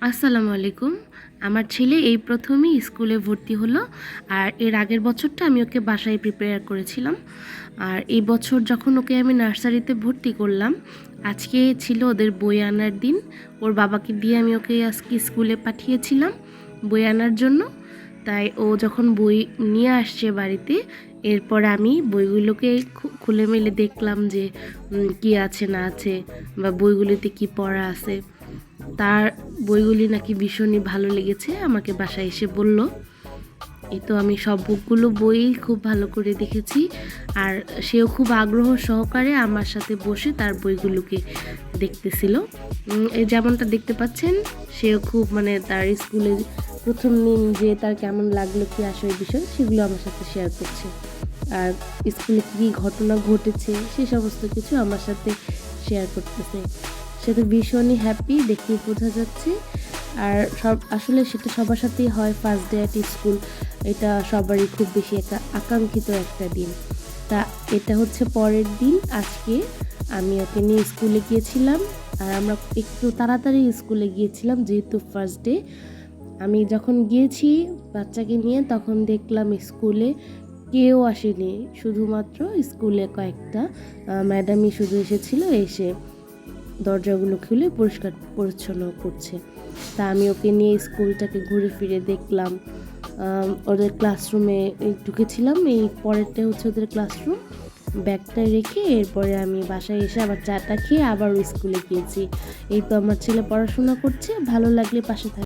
আসসালামু আলাইকুম। আমার ছেলে এই প্রথমই স্কুলে ভর্তি হলো। আর এর আগের বছরটা আমি ওকে বাসায় প্রিপেয়ার করেছিলাম। আর এই বছর যখন ওকে আমি নার্সারিতে ভর্তি করলাম, আজকে ছিল ওদের বই আনার দিন। ওর বাবাকে দিয়ে আমি ওকে আজকে স্কুলে পাঠিয়েছিলাম বই আনার জন্য। তাই ও যখন বই নিয়ে আসছে বাড়িতে, এরপর আমি বইগুলোকে খুলে মেলে দেখলাম যে কি আছে না আছে বা বইগুলিতে কি পড়া আছে। তার বইগুলি নাকি ভীষণই ভালো লেগেছে, আমাকে বাসায় এসে বলল। এই তো আমি সবগুলো বই খুব ভালো করে দেখেছি, আর সেও খুব আগ্রহ সহকারে আমার সাথে বসে তার বইগুলোকে দেখতেছিল। এই যেমনটা দেখতে পাচ্ছেন, সেও খুব তার স্কুলে প্রথম দিন যে তার কেমন লাগলো, কি আসলে বিষয়, সেগুলো আমার সাথে শেয়ার করছে। আর স্কুলে কী ঘটনা ঘটেছে সে সমস্ত কিছু আমার সাথে শেয়ার করতেছে। সে তো ভীষণই হ্যাপি, দেখেই বোঝা যাচ্ছে। আর আসলে সেটা সবার সাথেই হয়, ফার্স্ট ডে অ্যাট স্কুল, এটা সবারই খুব বেশি একটা আকাঙ্ক্ষিত একটা দিন। তা এটা হচ্ছে পরের দিন। আজকে আমি ওকে নিয়ে স্কুলে গিয়েছিলাম, আর আমরা একটু তাড়াতাড়ি স্কুলে গিয়েছিলাম যেহেতু ফার্স্ট ডে। আমি যখন গিয়েছি বাচ্চাকে নিয়ে, তখন দেখলাম স্কুলে কেউ আসেনি, শুধুমাত্র স্কুলে কয়েকটা ম্যাডামই শুধু এসেছিল, এসে দরজাগুলো খুলে পরিষ্কার পরিচ্ছন্ন করছে। তা আমি ওকে নিয়ে স্কুলটাকে ঘুরে ফিরে দেখলাম। ওদের ক্লাসরুমে ঢুকেছিলাম, এই পরেরটা হচ্ছে ওদের ক্লাসরুম। ব্যাগটা রেখে এরপরে আমি বাসায় এসে আবার চাটা খেয়ে আবার স্কুলে গিয়েছি। এই তো আমার ছেলে পড়াশোনা করছে, ভালো লাগলে পাশে থাকে।